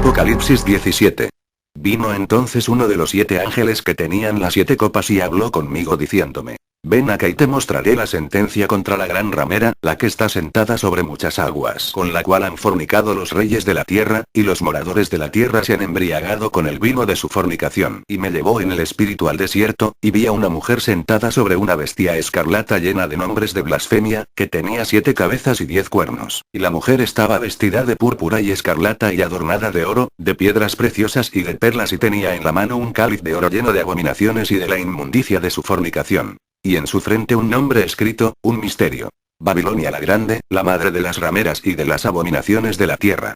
Apocalipsis 17. Vino entonces uno de los 7 ángeles que tenían las 7 copas y habló conmigo diciéndome: Ven acá y te mostraré la sentencia contra la gran ramera, la que está sentada sobre muchas aguas, con la cual han fornicado los reyes de la tierra, y los moradores de la tierra se han embriagado con el vino de su fornicación. Y me llevó en el espíritu al desierto, y vi a una mujer sentada sobre una bestia escarlata llena de nombres de blasfemia, que tenía 7 cabezas y 10 cuernos. Y la mujer estaba vestida de púrpura y escarlata y adornada de oro, de piedras preciosas y de perlas, y tenía en la mano un cáliz de oro lleno de abominaciones y de la inmundicia de su fornicación. Y en su frente un nombre escrito, un misterio: Babilonia la Grande, la madre de las rameras y de las abominaciones de la tierra.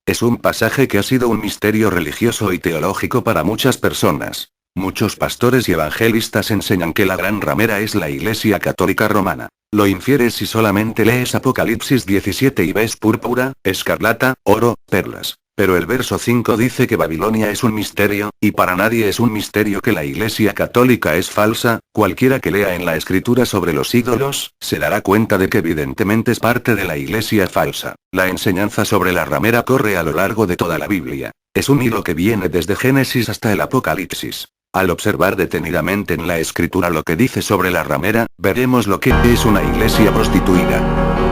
Es un pasaje que ha sido un misterio religioso y teológico para muchas personas. Muchos pastores y evangelistas enseñan que la gran ramera es la Iglesia Católica Romana. Lo infieres si solamente lees Apocalipsis 17 y ves púrpura, escarlata, oro, perlas. Pero el verso 5 dice que Babilonia es un misterio, y para nadie es un misterio que la Iglesia Católica es falsa. Cualquiera que lea en la Escritura sobre los ídolos, se dará cuenta de que evidentemente es parte de la Iglesia falsa. La enseñanza sobre la ramera corre a lo largo de toda la Biblia. Es un hilo que viene desde Génesis hasta el Apocalipsis. Al observar detenidamente en la Escritura lo que dice sobre la ramera, veremos lo que es una iglesia prostituida.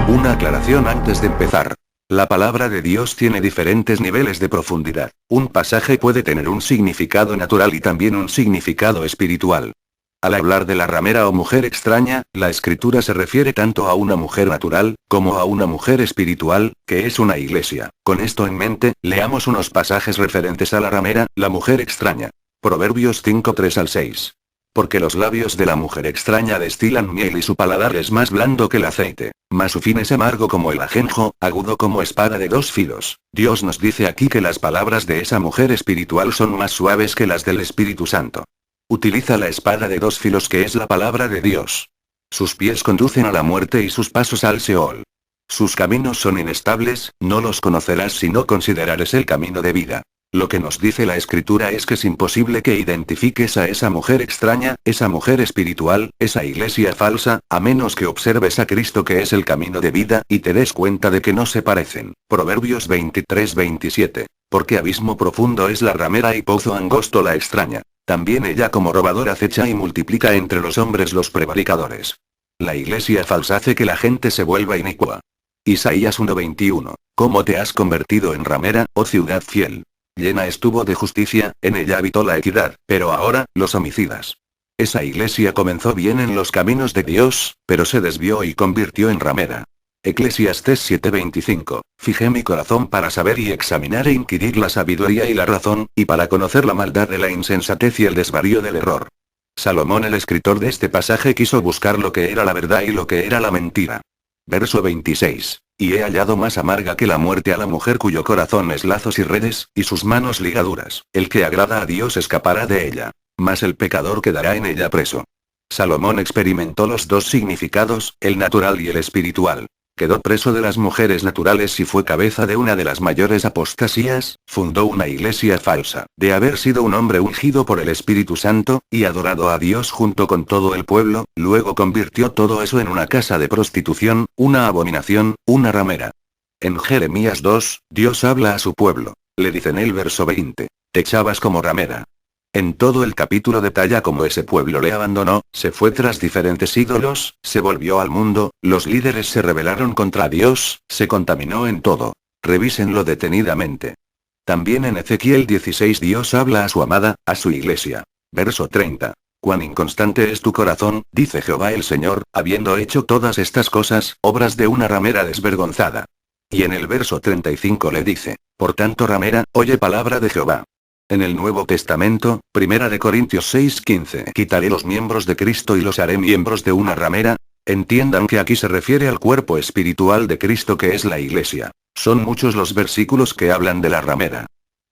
Una aclaración antes de empezar. La palabra de Dios tiene diferentes niveles de profundidad. Un pasaje puede tener un significado natural y también un significado espiritual. Al hablar de la ramera o mujer extraña, la Escritura se refiere tanto a una mujer natural, como a una mujer espiritual, que es una iglesia. Con esto en mente, leamos unos pasajes referentes a la ramera, la mujer extraña. Proverbios 5, 3-6. Porque los labios de la mujer extraña destilan miel y su paladar es más blando que el aceite, mas su fin es amargo como el ajenjo, agudo como espada de 2 filos. Dios nos dice aquí que las palabras de esa mujer espiritual son más suaves que las del Espíritu Santo. Utiliza la espada de 2 filos que es la palabra de Dios. Sus pies conducen a la muerte y sus pasos al Seol. Sus caminos son inestables, no los conocerás si no considerares el camino de vida. Lo que nos dice la Escritura es que es imposible que identifiques a esa mujer extraña, esa mujer espiritual, esa iglesia falsa, a menos que observes a Cristo que es el camino de vida, y te des cuenta de que no se parecen. Proverbios 23-27. Porque abismo profundo es la ramera y pozo angosto la extraña. También ella como robadora acecha y multiplica entre los hombres los prevaricadores. La iglesia falsa hace que la gente se vuelva inicua. Isaías 1:21. ¿Cómo te has convertido en ramera, oh ciudad fiel? Llena estuvo de justicia, en ella habitó la equidad, pero ahora, los homicidas. Esa iglesia comenzó bien en los caminos de Dios, pero se desvió y convirtió en ramera. Eclesiastés 7:25. Fijé mi corazón para saber y examinar e inquirir la sabiduría y la razón, y para conocer la maldad de la insensatez y el desvarío del error. Salomón, el escritor de este pasaje, quiso buscar lo que era la verdad y lo que era la mentira. Verso 26. Y he hallado más amarga que la muerte a la mujer cuyo corazón es lazos y redes, y sus manos ligaduras. El que agrada a Dios escapará de ella, mas el pecador quedará en ella preso. Salomón experimentó los 2 significados, el natural y el espiritual. Quedó preso de las mujeres naturales y fue cabeza de una de las mayores apostasías, fundó una iglesia falsa. De haber sido un hombre ungido por el Espíritu Santo, y adorado a Dios junto con todo el pueblo, luego convirtió todo eso en una casa de prostitución, una abominación, una ramera. En Jeremías 2, Dios habla a su pueblo. Le dice en el verso 20: te echabas como ramera. En todo el capítulo detalla cómo ese pueblo le abandonó, se fue tras diferentes ídolos, se volvió al mundo, los líderes se rebelaron contra Dios, se contaminó en todo. Revísenlo detenidamente. También en Ezequiel 16 Dios habla a su amada, a su iglesia. Verso 30. Cuán inconstante es tu corazón, dice Jehová el Señor, habiendo hecho todas estas cosas, obras de una ramera desvergonzada. Y en el verso 35 le dice: por tanto ramera, oye palabra de Jehová. En el Nuevo Testamento, 1 Corintios 6:15. Quitaré los miembros de Cristo y los haré miembros de una ramera. Entiendan que aquí se refiere al cuerpo espiritual de Cristo que es la iglesia. Son muchos los versículos que hablan de la ramera.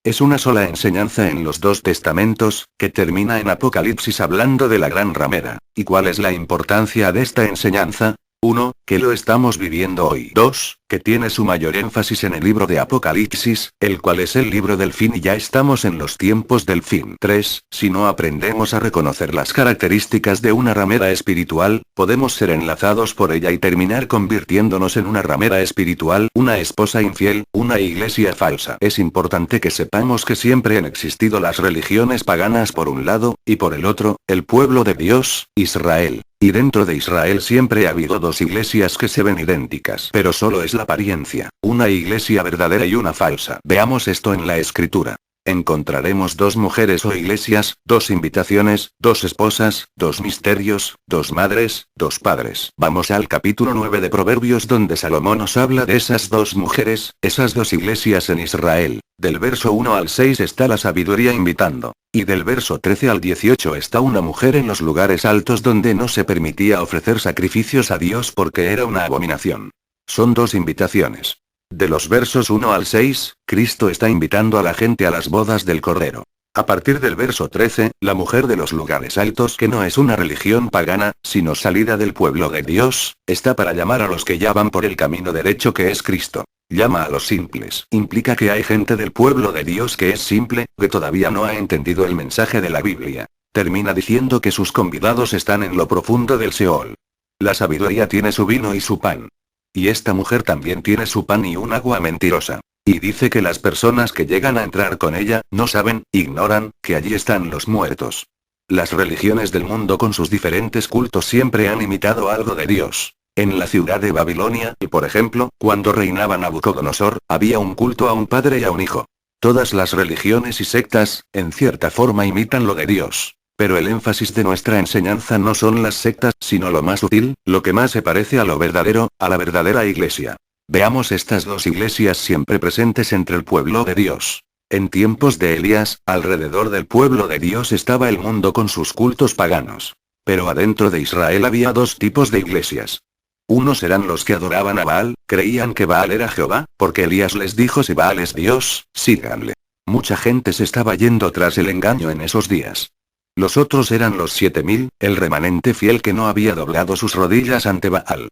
Es una sola enseñanza en los 2 testamentos, que termina en Apocalipsis hablando de la gran ramera. ¿Y cuál es la importancia de esta enseñanza? 1. Que lo estamos viviendo hoy. 2. que tiene su mayor énfasis en el libro de Apocalipsis, el cual es el libro del fin y ya estamos en los tiempos del fin. 3. Si no aprendemos a reconocer las características de una ramera espiritual, podemos ser enlazados por ella y terminar convirtiéndonos en una ramera espiritual, una esposa infiel, una iglesia falsa. Es importante que sepamos que siempre han existido las religiones paganas por un lado, y por el otro, el pueblo de Dios, Israel. Y dentro de Israel siempre ha habido dos iglesias que se ven idénticas. Pero solo es la apariencia, una iglesia verdadera y una falsa. Veamos esto en la escritura. Encontraremos dos mujeres o iglesias, dos invitaciones, dos esposas, dos misterios, dos madres, dos padres. Vamos al capítulo 9 de Proverbios donde Salomón nos habla de esas dos mujeres, esas dos iglesias en Israel. Del verso 1 al 6 está la sabiduría invitando. Y del verso 13 al 18 está una mujer en los lugares altos donde no se permitía ofrecer sacrificios a Dios porque era una abominación. Son dos invitaciones. De los versos 1 al 6, Cristo está invitando a la gente a las bodas del Cordero. A partir del verso 13, la mujer de los lugares altos, que no es una religión pagana, sino salida del pueblo de Dios, está para llamar a los que ya van por el camino derecho que es Cristo. Llama a los simples. Implica que hay gente del pueblo de Dios que es simple, que todavía no ha entendido el mensaje de la Biblia. Termina diciendo que sus convidados están en lo profundo del Seol. La sabiduría tiene su vino y su pan. Y esta mujer también tiene su pan y un agua mentirosa. Y dice que las personas que llegan a entrar con ella, no saben, ignoran, que allí están los muertos. Las religiones del mundo con sus diferentes cultos siempre han imitado algo de Dios. En la ciudad de Babilonia, por ejemplo, cuando reinaba Nabucodonosor, había un culto a un padre y a un hijo. Todas las religiones y sectas, en cierta forma imitan lo de Dios. Pero el énfasis de nuestra enseñanza no son las sectas, sino lo más útil, lo que más se parece a lo verdadero, a la verdadera iglesia. Veamos estas dos iglesias siempre presentes entre el pueblo de Dios. En tiempos de Elías, alrededor del pueblo de Dios estaba el mundo con sus cultos paganos. Pero adentro de Israel había dos tipos de iglesias. Unos eran los que adoraban a Baal, creían que Baal era Jehová, porque Elías les dijo si Baal es Dios, síganle. Mucha gente se estaba yendo tras el engaño en esos días. Los otros eran los 7000, el remanente fiel que no había doblado sus rodillas ante Baal.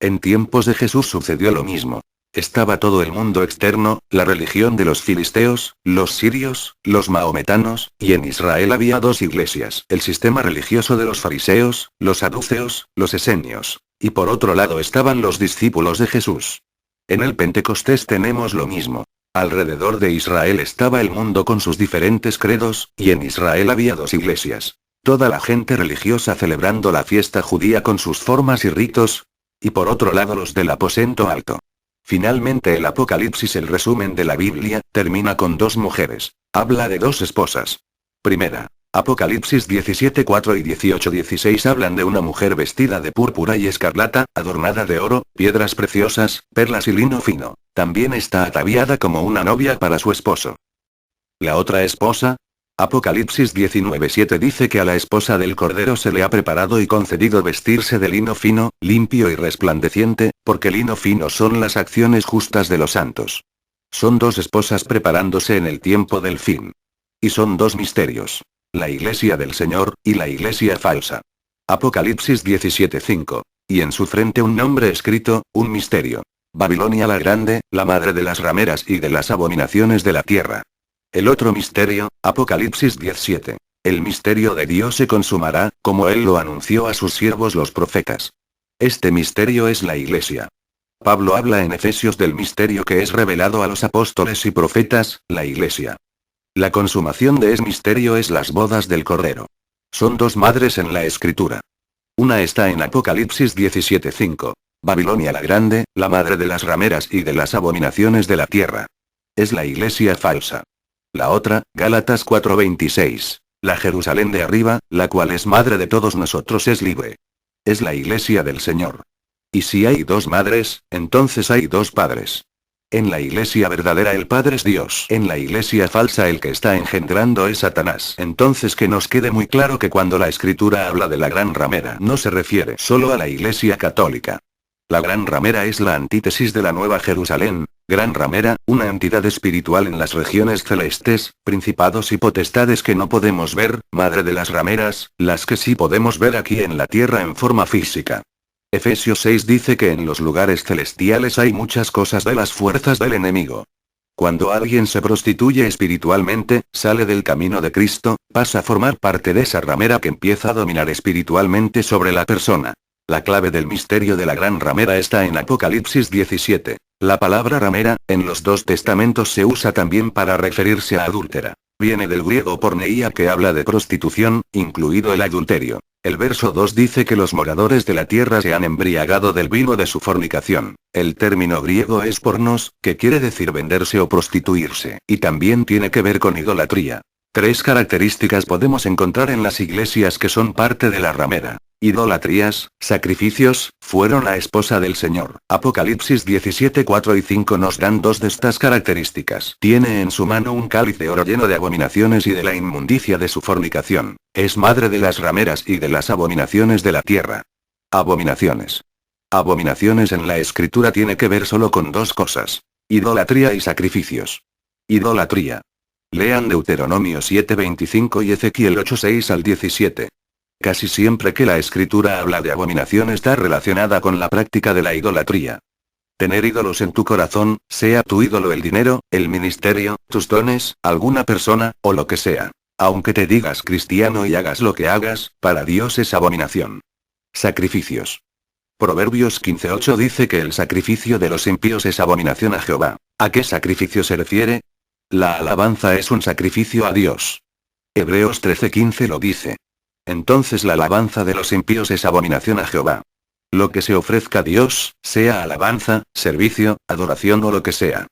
En tiempos de Jesús sucedió lo mismo. Estaba todo el mundo externo, la religión de los filisteos, los sirios, los maometanos, y en Israel había dos iglesias. El sistema religioso de los fariseos, los saduceos, los esenios. Y por otro lado estaban los discípulos de Jesús. En el Pentecostés tenemos lo mismo. Alrededor de Israel estaba el mundo con sus diferentes credos, y en Israel había dos iglesias. Toda la gente religiosa celebrando la fiesta judía con sus formas y ritos, y por otro lado los del aposento alto. Finalmente el Apocalipsis, el resumen de la Biblia, termina con dos mujeres. Habla de dos esposas. Primera. Apocalipsis 17:4 y 18:16 hablan de una mujer vestida de púrpura y escarlata, adornada de oro, piedras preciosas, perlas y lino fino. También está ataviada como una novia para su esposo. La otra esposa. Apocalipsis 19:7 dice que a la esposa del Cordero se le ha preparado y concedido vestirse de lino fino, limpio y resplandeciente, porque lino fino son las acciones justas de los santos. Son dos esposas preparándose en el tiempo del fin. Y son dos misterios. La iglesia del Señor, y la iglesia falsa. Apocalipsis 17:5. Y en su frente un nombre escrito, un misterio. Babilonia la Grande, la madre de las rameras y de las abominaciones de la tierra. El otro misterio, Apocalipsis 10:7. El misterio de Dios se consumará, como Él lo anunció a sus siervos los profetas. Este misterio es la iglesia. Pablo habla en Efesios del misterio que es revelado a los apóstoles y profetas, la iglesia. La consumación de ese misterio es las bodas del Cordero. Son dos madres en la escritura. Una está en Apocalipsis 17:5. Babilonia la Grande, la madre de las rameras y de las abominaciones de la tierra. Es la iglesia falsa. La otra, Gálatas 4:26. La Jerusalén de arriba, la cual es madre de todos nosotros, es libre. Es la iglesia del Señor. Y si hay dos madres, entonces hay dos padres. En la iglesia verdadera el Padre es Dios. En la iglesia falsa el que está engendrando es Satanás. Entonces que nos quede muy claro que cuando la escritura habla de la gran ramera no se refiere solo a la iglesia católica. La gran ramera es la antítesis de la Nueva Jerusalén, gran ramera, una entidad espiritual en las regiones celestes, principados y potestades que no podemos ver, madre de las rameras, las que sí podemos ver aquí en la tierra en forma física. Efesios 6 dice que en los lugares celestiales hay muchas cosas de las fuerzas del enemigo. Cuando alguien se prostituye espiritualmente, sale del camino de Cristo, pasa a formar parte de esa ramera que empieza a dominar espiritualmente sobre la persona. La clave del misterio de la gran ramera está en Apocalipsis 17. La palabra ramera, en los dos testamentos se usa también para referirse a adúltera. Viene del griego porneia que habla de prostitución, incluido el adulterio. El verso 2 dice que los moradores de la tierra se han embriagado del vino de su fornicación. El término griego es pornos, que quiere decir venderse o prostituirse, y también tiene que ver con idolatría. Tres características podemos encontrar en las iglesias que son parte de la ramera. Idolatrías, sacrificios, fueron la esposa del Señor. Apocalipsis 17, 4 y 5 nos dan dos de estas características. Tiene en su mano un cáliz de oro lleno de abominaciones y de la inmundicia de su fornicación. Es madre de las rameras y de las abominaciones de la tierra. Abominaciones. Abominaciones en la escritura tiene que ver solo con dos cosas. Idolatría y sacrificios. Idolatría. Lean Deuteronomio 7:25 y Ezequiel 8:6 al 17. Casi siempre que la escritura habla de abominación está relacionada con la práctica de la idolatría. Tener ídolos en tu corazón, sea tu ídolo el dinero, el ministerio, tus dones, alguna persona, o lo que sea. Aunque te digas cristiano y hagas lo que hagas, para Dios es abominación. Sacrificios. Proverbios 15:8 dice que el sacrificio de los impíos es abominación a Jehová. ¿A qué sacrificio se refiere? La alabanza es un sacrificio a Dios. Hebreos 13:15 lo dice. Entonces la alabanza de los impíos es abominación a Jehová. Lo que se ofrezca a Dios, sea alabanza, servicio, adoración o lo que sea.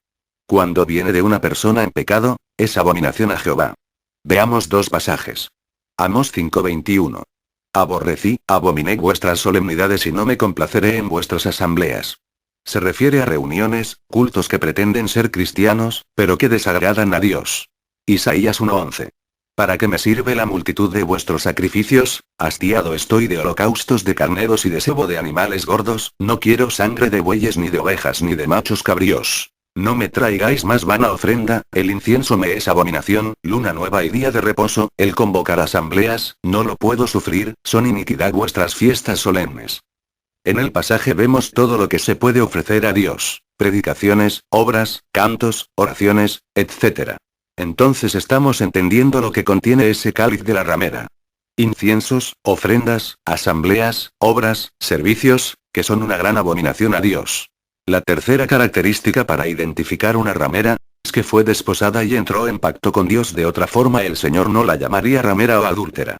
Cuando viene de una persona en pecado, es abominación a Jehová. Veamos dos pasajes. Amós 5:21. Abominé vuestras solemnidades y no me complaceré en vuestras asambleas. Se refiere a reuniones, cultos que pretenden ser cristianos, pero que desagradan a Dios. Isaías 1:11. ¿Para qué me sirve la multitud de vuestros sacrificios? Hastiado estoy de holocaustos de carneros y de sebo de animales gordos, no quiero sangre de bueyes ni de ovejas ni de machos cabríos. No me traigáis más vana ofrenda, el incienso me es abominación, luna nueva y día de reposo, el convocar asambleas, no lo puedo sufrir, son iniquidad vuestras fiestas solemnes. En el pasaje vemos todo lo que se puede ofrecer a Dios, predicaciones, obras, cantos, oraciones, etc. Entonces estamos entendiendo lo que contiene ese cáliz de la ramera. Inciensos, ofrendas, asambleas, obras, servicios, que son una gran abominación a Dios. La tercera característica para identificar una ramera, es que fue desposada y entró en pacto con Dios, de otra forma el Señor no la llamaría ramera o adúltera.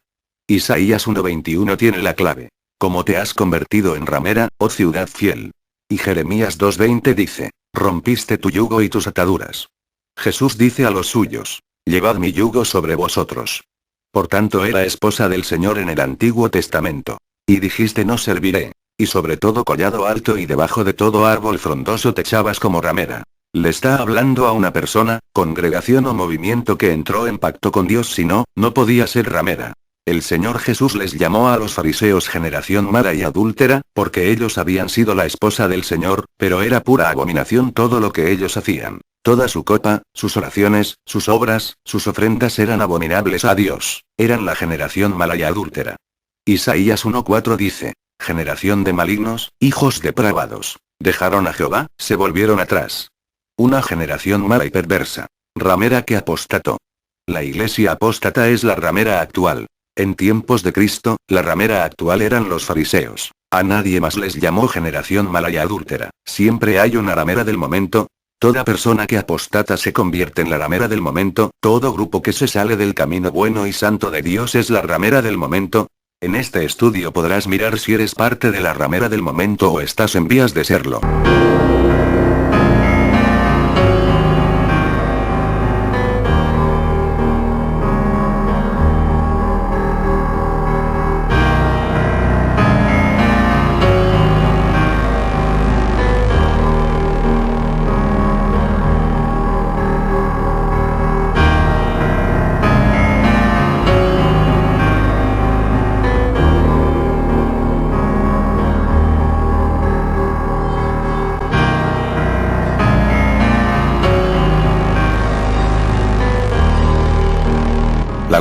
Isaías 1:21 tiene la clave. Como te has convertido en ramera, oh ciudad fiel. Y Jeremías 2:20 dice, rompiste tu yugo y tus ataduras. Jesús dice a los suyos, llevad mi yugo sobre vosotros. Por tanto era esposa del Señor en el Antiguo Testamento. Y dijiste no serviré. Y sobre todo collado alto y debajo de todo árbol frondoso te echabas como ramera. Le está hablando a una persona, congregación o movimiento que entró en pacto con Dios, si no, no podía ser ramera. El Señor Jesús les llamó a los fariseos generación mala y adúltera, porque ellos habían sido la esposa del Señor, pero era pura abominación todo lo que ellos hacían. Toda su copa, sus oraciones, sus obras, sus ofrendas eran abominables a Dios. Eran la generación mala y adúltera. Isaías 1:4 dice, generación de malignos, hijos depravados. Dejaron a Jehová, se volvieron atrás. Una generación mala y perversa. Ramera que apostató. La iglesia apóstata es la ramera actual. En tiempos de Cristo, la ramera actual eran los fariseos. A nadie más les llamó generación mala y adúltera. Siempre hay una ramera del momento. Toda persona que apostata se convierte en la ramera del momento. Todo grupo que se sale del camino bueno y santo de Dios es la ramera del momento. En este estudio podrás mirar si eres parte de la ramera del momento o estás en vías de serlo.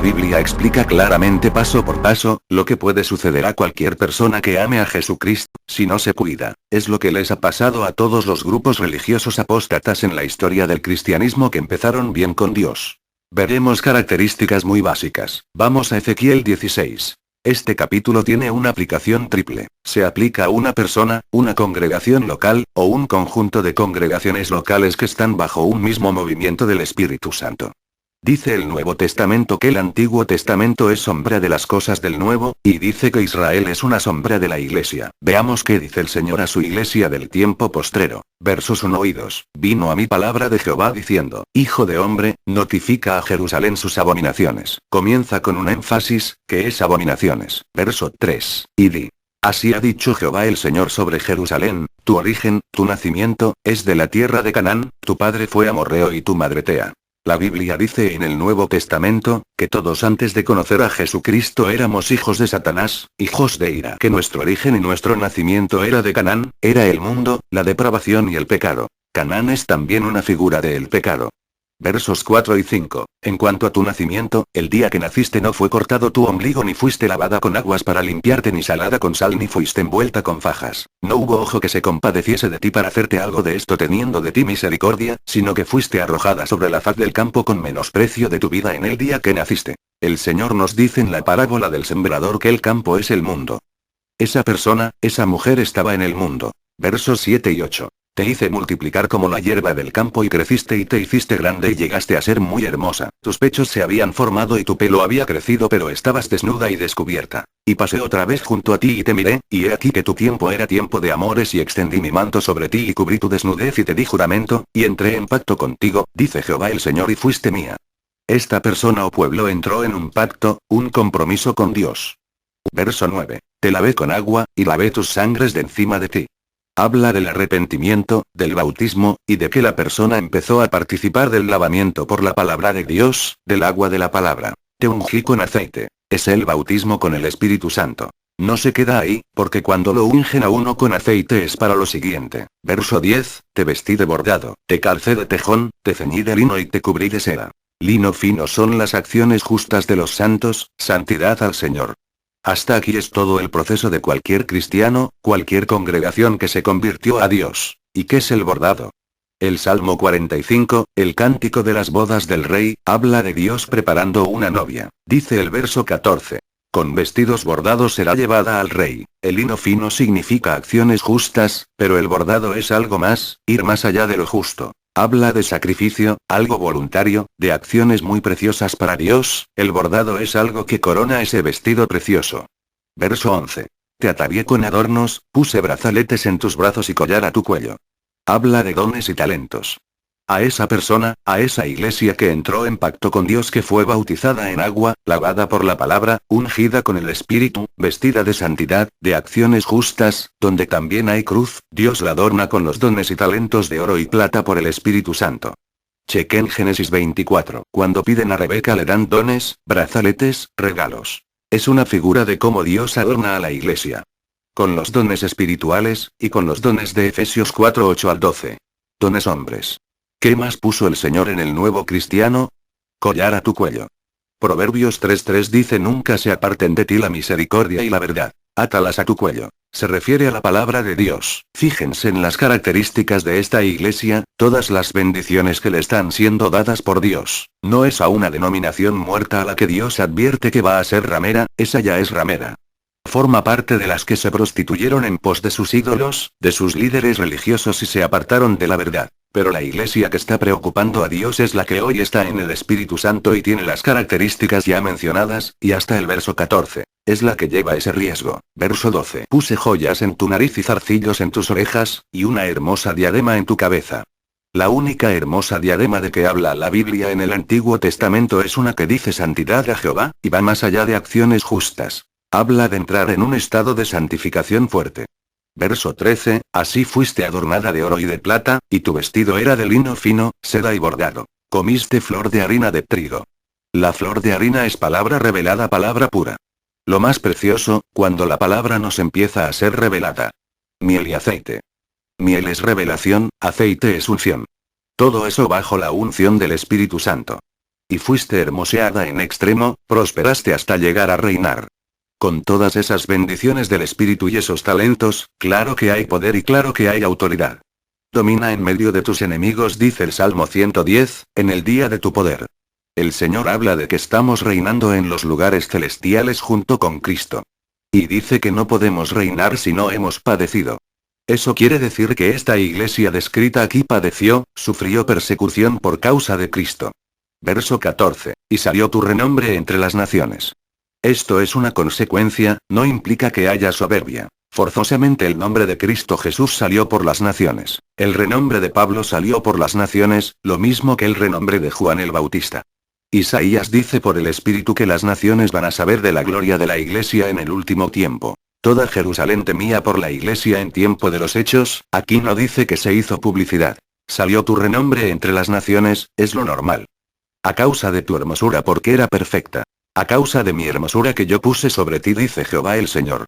La Biblia explica claramente paso por paso, lo que puede suceder a cualquier persona que ame a Jesucristo, si no se cuida. Es lo que les ha pasado a todos los grupos religiosos apóstatas en la historia del cristianismo que empezaron bien con Dios. Veremos características muy básicas. Vamos a Ezequiel 16. Este capítulo tiene una aplicación triple. Se aplica a una persona, una congregación local, o un conjunto de congregaciones locales que están bajo un mismo movimiento del Espíritu Santo. Dice el Nuevo Testamento que el Antiguo Testamento es sombra de las cosas del Nuevo, y dice que Israel es una sombra de la Iglesia. Veamos qué dice el Señor a su Iglesia del tiempo postrero. Versos 1 y 2. Vino a mí palabra de Jehová diciendo, Hijo de hombre, notifica a Jerusalén sus abominaciones. Comienza con un énfasis, que es abominaciones. Verso 3. Y di. Así ha dicho Jehová el Señor sobre Jerusalén, tu origen, tu nacimiento, es de la tierra de Canaán, tu padre fue amorreo y tu madre Tea. La Biblia dice en el Nuevo Testamento, que todos antes de conocer a Jesucristo éramos hijos de Satanás, hijos de ira. Que nuestro origen y nuestro nacimiento era de Canaán, era el mundo, la depravación y el pecado. Canaán es también una figura del pecado. Versos 4 y 5. En cuanto a tu nacimiento, el día que naciste no fue cortado tu ombligo ni fuiste lavada con aguas para limpiarte ni salada con sal ni fuiste envuelta con fajas. No hubo ojo que se compadeciese de ti para hacerte algo de esto teniendo de ti misericordia, sino que fuiste arrojada sobre la faz del campo con menosprecio de tu vida en el día que naciste. El Señor nos dice en la parábola del sembrador que el campo es el mundo. Esa persona, esa mujer estaba en el mundo. Versos 7 y 8. Te hice multiplicar como la hierba del campo y creciste y te hiciste grande y llegaste a ser muy hermosa. Tus pechos se habían formado y tu pelo había crecido pero estabas desnuda y descubierta. Y pasé otra vez junto a ti y te miré, y he aquí que tu tiempo era tiempo de amores y extendí mi manto sobre ti y cubrí tu desnudez y te di juramento, y entré en pacto contigo, dice Jehová el Señor y fuiste mía. Esta persona o pueblo entró en un pacto, un compromiso con Dios. Verso 9. Te lavé con agua, y lavé tus sangres de encima de ti. Habla del arrepentimiento, del bautismo, y de que la persona empezó a participar del lavamiento por la palabra de Dios, del agua de la palabra. Te ungí con aceite. Es el bautismo con el Espíritu Santo. No se queda ahí, porque cuando lo ungen a uno con aceite es para lo siguiente. Verso 10, te vestí de bordado, te calcé de tejón, te ceñí de lino y te cubrí de seda. Lino fino son las acciones justas de los santos, santidad al Señor. Hasta aquí es todo el proceso de cualquier cristiano, cualquier congregación que se convirtió a Dios. ¿Y qué es el bordado? El Salmo 45, el cántico de las bodas del rey, habla de Dios preparando una novia. Dice el verso 14. Con vestidos bordados será llevada al rey. El lino fino significa acciones justas, pero el bordado es algo más, ir más allá de lo justo. Habla de sacrificio, algo voluntario, de acciones muy preciosas para Dios, el bordado es algo que corona ese vestido precioso. Verso 11. Te atavié con adornos, puse brazaletes en tus brazos y collar a tu cuello. Habla de dones y talentos. A esa persona, a esa iglesia que entró en pacto con Dios, que fue bautizada en agua, lavada por la palabra, ungida con el Espíritu, vestida de santidad, de acciones justas, donde también hay cruz, Dios la adorna con los dones y talentos de oro y plata por el Espíritu Santo. Chequen Génesis 24. Cuando piden a Rebeca le dan dones, brazaletes, regalos. Es una figura de cómo Dios adorna a la iglesia. Con los dones espirituales, y con los dones de Efesios 4, 8 al 12. Dones hombres. ¿Qué más puso el Señor en el nuevo cristiano? Collar a tu cuello. Proverbios 3:3 dice: nunca se aparten de ti la misericordia y la verdad. Átalas a tu cuello. Se refiere a la palabra de Dios. Fíjense en las características de esta iglesia, todas las bendiciones que le están siendo dadas por Dios. No es a una denominación muerta a la que Dios advierte que va a ser ramera, esa ya es ramera. Forma parte de las que se prostituyeron en pos de sus ídolos, de sus líderes religiosos y se apartaron de la verdad. Pero la iglesia que está preocupando a Dios es la que hoy está en el Espíritu Santo y tiene las características ya mencionadas, y hasta el verso 14. Es la que lleva ese riesgo. Verso 12. Puse joyas en tu nariz y zarcillos en tus orejas, y una hermosa diadema en tu cabeza. La única hermosa diadema de que habla la Biblia en el Antiguo Testamento es una que dice santidad a Jehová, y va más allá de acciones justas. Habla de entrar en un estado de santificación fuerte. Verso 13, así fuiste adornada de oro y de plata, y tu vestido era de lino fino, seda y bordado. Comiste flor de harina de trigo. La flor de harina es palabra revelada, palabra pura. Lo más precioso, cuando la palabra nos empieza a ser revelada. Miel y aceite. Miel es revelación, aceite es unción. Todo eso bajo la unción del Espíritu Santo. Y fuiste hermoseada en extremo, prosperaste hasta llegar a reinar. Con todas esas bendiciones del Espíritu y esos talentos, claro que hay poder y claro que hay autoridad. Domina en medio de tus enemigos, dice el Salmo 110, en el día de tu poder. El Señor habla de que estamos reinando en los lugares celestiales junto con Cristo. Y dice que no podemos reinar si no hemos padecido. Eso quiere decir que esta iglesia descrita aquí padeció, sufrió persecución por causa de Cristo. Verso 14. Y salió tu renombre entre las naciones. Esto es una consecuencia, no implica que haya soberbia. Forzosamente el nombre de Cristo Jesús salió por las naciones. El renombre de Pablo salió por las naciones, lo mismo que el renombre de Juan el Bautista. Isaías dice por el Espíritu que las naciones van a saber de la gloria de la iglesia en el último tiempo. Toda Jerusalén temía por la iglesia en tiempo de los hechos, aquí no dice que se hizo publicidad. Salió tu renombre entre las naciones, es lo normal. A causa de tu hermosura porque era perfecta. A causa de mi hermosura que yo puse sobre ti, dice Jehová el Señor.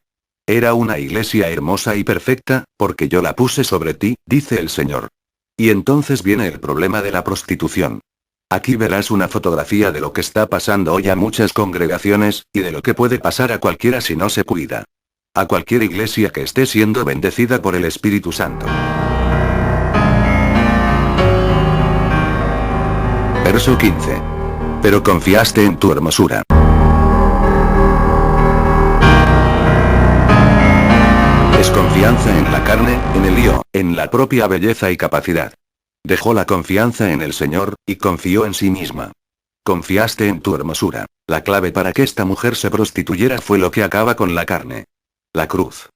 Era una iglesia hermosa y perfecta, porque yo la puse sobre ti, dice el Señor. Y entonces viene el problema de la prostitución. Aquí verás una fotografía de lo que está pasando hoy a muchas congregaciones, y de lo que puede pasar a cualquiera si no se cuida. A cualquier iglesia que esté siendo bendecida por el Espíritu Santo. Verso 15. Pero confiaste en tu hermosura. Es confianza en la carne, en el lío, en la propia belleza y capacidad. Dejó la confianza en el Señor, y confió en sí misma. Confiaste en tu hermosura. La clave para que esta mujer se prostituyera fue lo que acaba con la carne. La cruz.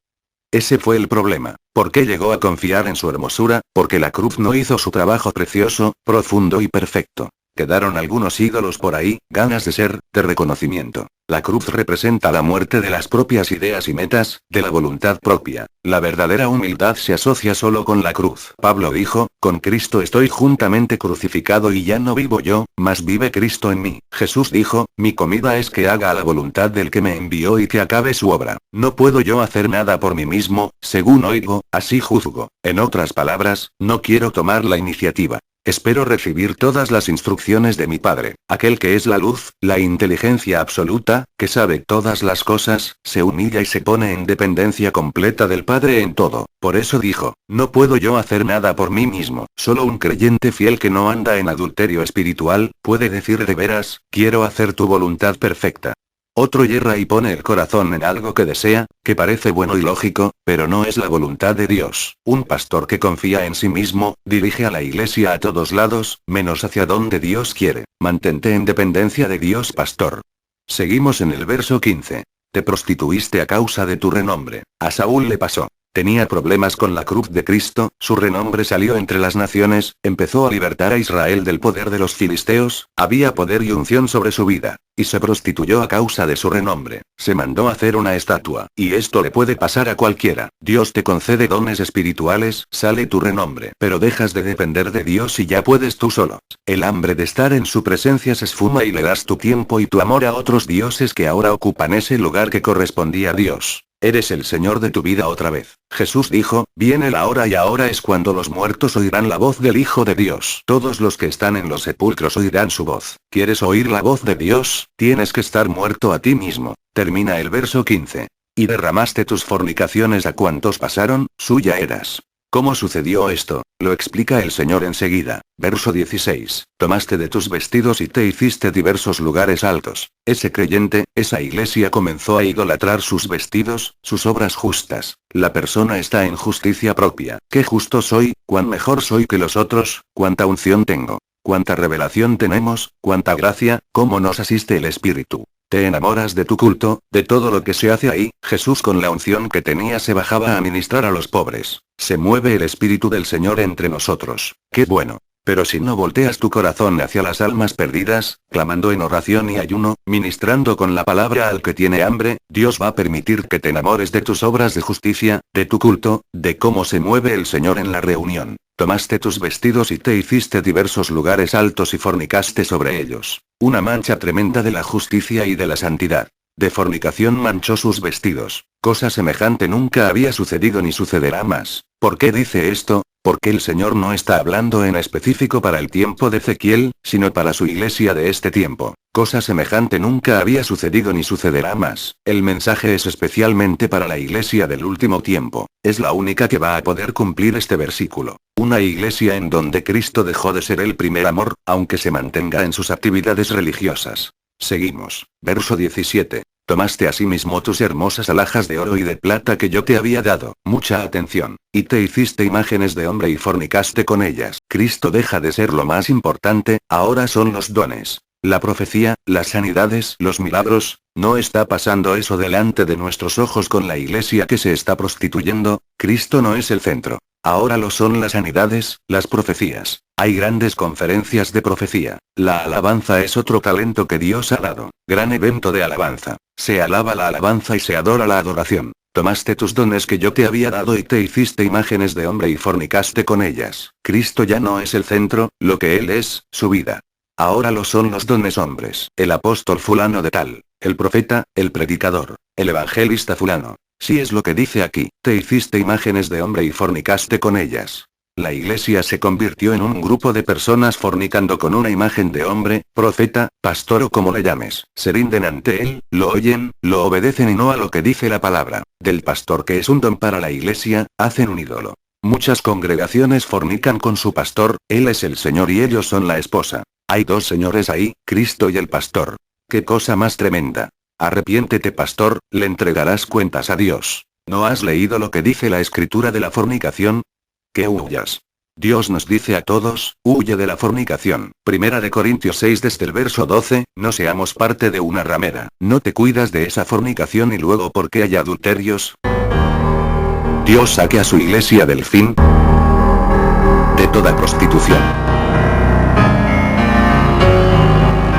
Ese fue el problema. ¿Por qué llegó a confiar en su hermosura? Porque la cruz no hizo su trabajo precioso, profundo y perfecto. Quedaron algunos ídolos por ahí, ganas de ser, de reconocimiento. La cruz representa la muerte de las propias ideas y metas, de la voluntad propia. La verdadera humildad se asocia solo con la cruz. Pablo dijo, con Cristo estoy juntamente crucificado y ya no vivo yo, mas vive Cristo en mí. Jesús dijo, mi comida es que haga la voluntad del que me envió y que acabe su obra. No puedo yo hacer nada por mí mismo, según oigo, así juzgo. En otras palabras, no quiero tomar la iniciativa. Espero recibir todas las instrucciones de mi Padre, aquel que es la luz, la inteligencia absoluta, que sabe todas las cosas, se humilla y se pone en dependencia completa del Padre en todo. Por eso dijo, no puedo yo hacer nada por mí mismo. Solo un creyente fiel que no anda en adulterio espiritual, puede decir de veras, quiero hacer tu voluntad perfecta. Otro yerra y pone el corazón en algo que desea, que parece bueno y lógico, pero no es la voluntad de Dios. Un pastor que confía en sí mismo, dirige a la iglesia a todos lados, menos hacia donde Dios quiere. Mantente en dependencia de Dios, pastor. Seguimos en el verso 15. Te prostituiste a causa de tu renombre. A Saúl le pasó. Tenía problemas con la cruz de Cristo, su renombre salió entre las naciones, empezó a libertar a Israel del poder de los filisteos, había poder y unción sobre su vida, y se prostituyó a causa de su renombre. Se mandó a hacer una estatua, y esto le puede pasar a cualquiera. Dios te concede dones espirituales, sale tu renombre, pero dejas de depender de Dios y ya puedes tú solo. El hambre de estar en su presencia se esfuma y le das tu tiempo y tu amor a otros dioses que ahora ocupan ese lugar que correspondía a Dios. Eres el Señor de tu vida otra vez. Jesús dijo, viene la hora y ahora es cuando los muertos oirán la voz del Hijo de Dios. Todos los que están en los sepulcros oirán su voz. ¿Quieres oír la voz de Dios? Tienes que estar muerto a ti mismo. Termina el verso 15. Y derramaste tus fornicaciones a cuantos pasaron, suya eras. ¿Cómo sucedió esto? Lo explica el Señor enseguida. Verso 16. Tomaste de tus vestidos y te hiciste diversos lugares altos. Ese creyente, esa iglesia comenzó a idolatrar sus vestidos, sus obras justas. La persona está en justicia propia. Qué justo soy, cuán mejor soy que los otros, cuánta unción tengo. Cuánta revelación tenemos, cuánta gracia, cómo nos asiste el Espíritu. Te enamoras de tu culto, de todo lo que se hace ahí. Jesús con la unción que tenía se bajaba a ministrar a los pobres. Se mueve el Espíritu del Señor entre nosotros. ¡Qué bueno! Pero si no volteas tu corazón hacia las almas perdidas, clamando en oración y ayuno, ministrando con la palabra al que tiene hambre, Dios va a permitir que te enamores de tus obras de justicia, de tu culto, de cómo se mueve el Señor en la reunión. Tomaste tus vestidos y te hiciste diversos lugares altos y fornicaste sobre ellos. Una mancha tremenda de la justicia y de la santidad. De fornicación manchó sus vestidos. Cosa semejante nunca había sucedido ni sucederá más. ¿Por qué dice esto? Porque el Señor no está hablando en específico para el tiempo de Ezequiel, sino para su iglesia de este tiempo. Cosa semejante nunca había sucedido ni sucederá más. El mensaje es especialmente para la iglesia del último tiempo. Es la única que va a poder cumplir este versículo. Una iglesia en donde Cristo dejó de ser el primer amor, aunque se mantenga en sus actividades religiosas. Seguimos. Verso 17. Tomaste asimismo tus hermosas alhajas de oro y de plata que yo te había dado. Mucha atención. Y te hiciste imágenes de hombre y fornicaste con ellas. Cristo deja de ser lo más importante, ahora son los dones. La profecía, las sanidades, los milagros. ¿No está pasando eso delante de nuestros ojos con la iglesia que se está prostituyendo? Cristo no es el centro. Ahora lo son las sanidades, las profecías. Hay grandes conferencias de profecía. La alabanza es otro talento que Dios ha dado. Gran evento de alabanza. Se alaba la alabanza y se adora la adoración. Tomaste tus dones que yo te había dado y te hiciste imágenes de hombre y fornicaste con ellas. Cristo ya no es el centro, lo que Él es, su vida. Ahora lo son los dones hombres. El apóstol fulano de tal. El profeta, el predicador. El evangelista fulano. Si es lo que dice aquí, te hiciste imágenes de hombre y fornicaste con ellas. La iglesia se convirtió en un grupo de personas fornicando con una imagen de hombre, profeta, pastor o como le llames. Se rinden ante él, lo oyen, lo obedecen y no a lo que dice la palabra. Del pastor que es un don para la iglesia, hacen un ídolo. Muchas congregaciones fornican con su pastor, él es el Señor y ellos son la esposa. Hay dos señores ahí, Cristo y el pastor. ¡Qué cosa más tremenda! Arrepiéntete, pastor, le entregarás cuentas a Dios. ¿No has leído lo que dice la escritura de la fornicación? Que huyas. Dios nos dice a todos, huye de la fornicación. Primera de Corintios 6 desde el verso 12, no seamos parte de una ramera. No te cuidas de esa fornicación y luego porque hay adulterios. Dios saque a su iglesia del fin de toda prostitución.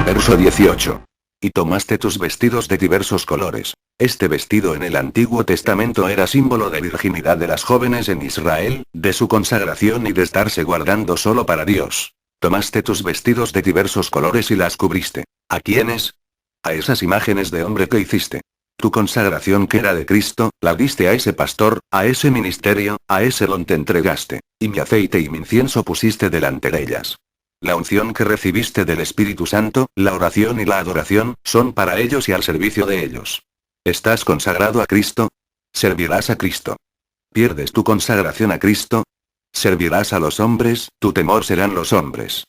Verso 18. Y tomaste tus vestidos de diversos colores. Este vestido en el Antiguo Testamento era símbolo de virginidad de las jóvenes en Israel, de su consagración y de estarse guardando solo para Dios. Tomaste tus vestidos de diversos colores y las cubriste. ¿A quiénes? A esas imágenes de hombre que hiciste. Tu consagración que era de Cristo, la diste a ese pastor, a ese ministerio, a ese don te entregaste. Y mi aceite y mi incienso pusiste delante de ellas. La unción que recibiste del Espíritu Santo, la oración y la adoración, son para ellos y al servicio de ellos. ¿Estás consagrado a Cristo? Servirás a Cristo. ¿Pierdes tu consagración a Cristo? Servirás a los hombres, tu temor serán los hombres.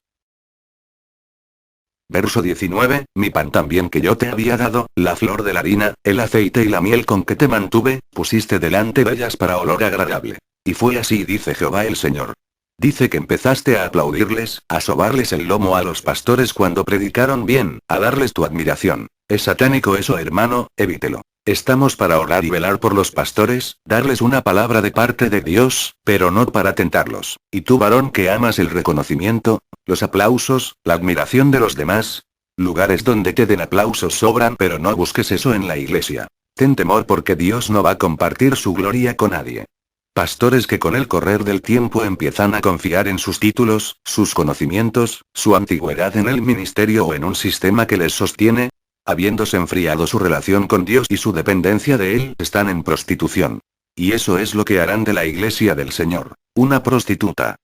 Verso 19, mi pan también que yo te había dado, la flor de la harina, el aceite y la miel con que te mantuve, pusiste delante de ellas para olor agradable. Y fue así, dice Jehová el Señor. Dice que empezaste a aplaudirles, a sobarles el lomo a los pastores cuando predicaron bien, a darles tu admiración. Es satánico eso, hermano, evítelo. Estamos para orar y velar por los pastores, darles una palabra de parte de Dios, pero no para tentarlos. Y tú, varón que amas el reconocimiento, los aplausos, la admiración de los demás. Lugares donde te den aplausos sobran, pero no busques eso en la iglesia. Ten temor porque Dios no va a compartir su gloria con nadie. Pastores que con el correr del tiempo empiezan a confiar en sus títulos, sus conocimientos, su antigüedad en el ministerio o en un sistema que les sostiene, habiéndose enfriado su relación con Dios y su dependencia de Él, están en prostitución. Y eso es lo que harán de la iglesia del Señor, una prostituta.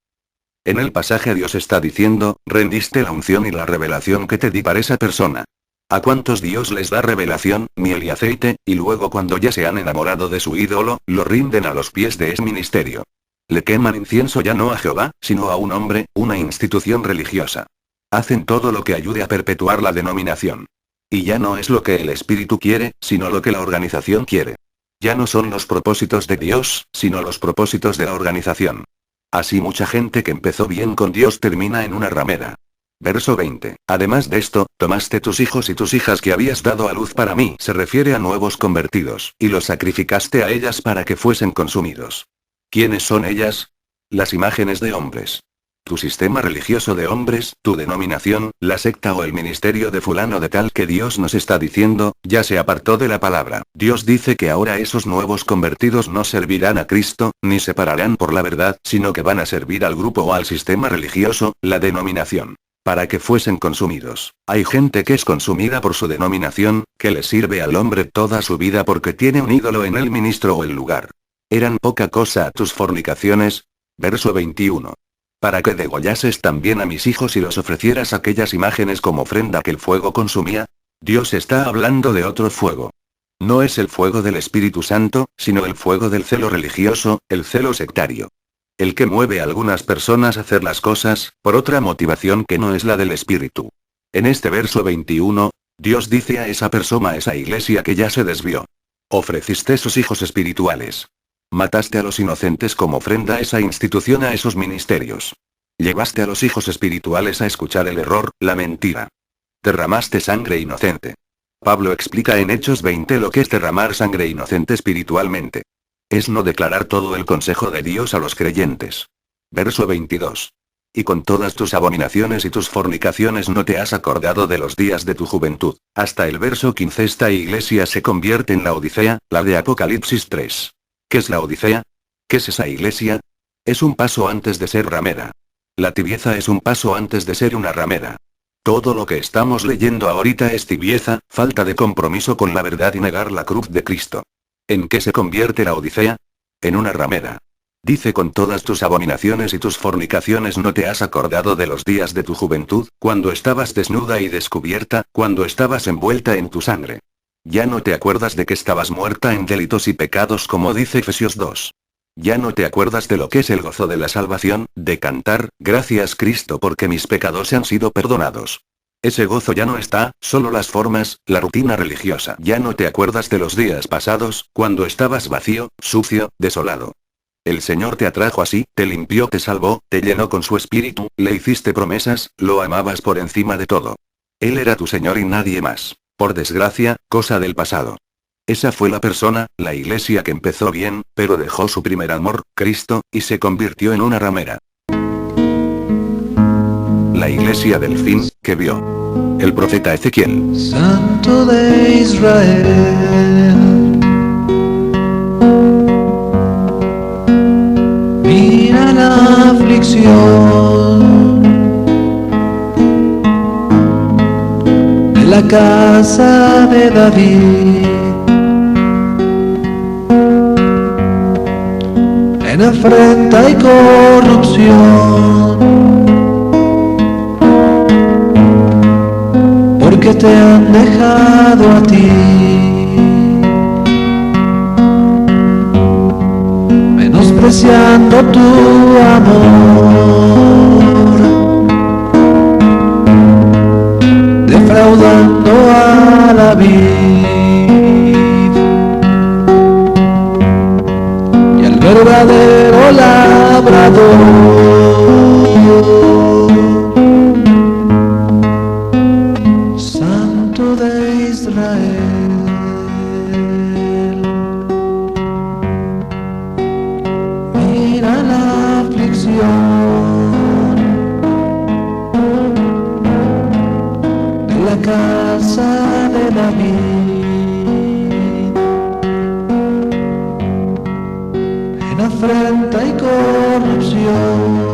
En el pasaje Dios está diciendo, rendiste la unción y la revelación que te di para esa persona. ¿A cuántos Dios les da revelación, miel y aceite, y luego cuando ya se han enamorado de su ídolo, lo rinden a los pies de ese ministerio? Le queman incienso ya no a Jehová, sino a un hombre, una institución religiosa. Hacen todo lo que ayude a perpetuar la denominación. Y ya no es lo que el Espíritu quiere, sino lo que la organización quiere. Ya no son los propósitos de Dios, sino los propósitos de la organización. Así mucha gente que empezó bien con Dios termina en una ramera. Verso 20. Además de esto, tomaste tus hijos y tus hijas que habías dado a luz para mí. Se refiere a nuevos convertidos. Y los sacrificaste a ellas para que fuesen consumidos. ¿Quiénes son ellas? Las imágenes de hombres. Tu sistema religioso de hombres, tu denominación, la secta o el ministerio de fulano de tal que Dios nos está diciendo, ya se apartó de la palabra. Dios dice que ahora esos nuevos convertidos no servirán a Cristo, ni se pararán por la verdad, sino que van a servir al grupo o al sistema religioso, la denominación. Para que fuesen consumidos. Hay gente que es consumida por su denominación, que le sirve al hombre toda su vida porque tiene un ídolo en el ministro o el lugar. ¿Eran poca cosa tus fornicaciones? Verso 21. Para que degollases también a mis hijos y los ofrecieras aquellas imágenes como ofrenda que el fuego consumía. Dios está hablando de otro fuego. No es el fuego del Espíritu Santo, sino el fuego del celo religioso, el celo sectario. El que mueve a algunas personas a hacer las cosas, por otra motivación que no es la del Espíritu. En este verso 21, Dios dice a esa persona, a esa iglesia que ya se desvió. Ofreciste sus hijos espirituales. Mataste a los inocentes como ofrenda a esa institución, a esos ministerios. Llevaste a los hijos espirituales a escuchar el error, la mentira. Derramaste sangre inocente. Pablo explica en Hechos 20 lo que es derramar sangre inocente espiritualmente. Es no declarar todo el consejo de Dios a los creyentes. Verso 22. Y con todas tus abominaciones y tus fornicaciones no te has acordado de los días de tu juventud. Hasta el verso 15 esta iglesia se convierte en la Odisea, la de Apocalipsis 3. ¿Qué es la Odisea? ¿Qué es esa iglesia? Es un paso antes de ser ramera. La tibieza es un paso antes de ser una ramera. Todo lo que estamos leyendo ahorita es tibieza, falta de compromiso con la verdad y negar la cruz de Cristo. ¿En qué se convierte la Odisea? En una ramera. Dice con todas tus abominaciones y tus fornicaciones no te has acordado de los días de tu juventud, cuando estabas desnuda y descubierta, cuando estabas envuelta en tu sangre. Ya no te acuerdas de que estabas muerta en delitos y pecados como dice Efesios 2. Ya no te acuerdas de lo que es el gozo de la salvación, de cantar, gracias Cristo porque mis pecados han sido perdonados. Ese gozo ya no está, solo las formas, la rutina religiosa. Ya no te acuerdas de los días pasados, cuando estabas vacío, sucio, desolado. El Señor te atrajo así, te limpió, te salvó, te llenó con su espíritu, le hiciste promesas, lo amabas por encima de todo. Él era tu Señor y nadie más. Por desgracia, cosa del pasado. Esa fue la persona, la iglesia que empezó bien, pero dejó su primer amor, Cristo, y se convirtió en una ramera. La iglesia del fin, que vio el profeta Ezequiel. Santo de Israel, mira la aflicción de la casa de David, en afrenta y corrupción, porque te han dejado a ti, menospreciando tu amor, defraudando a la vid y al verdadero labrador. Santo de Israel, mira la aflicción de la casa de David, en afrenta y corrupción,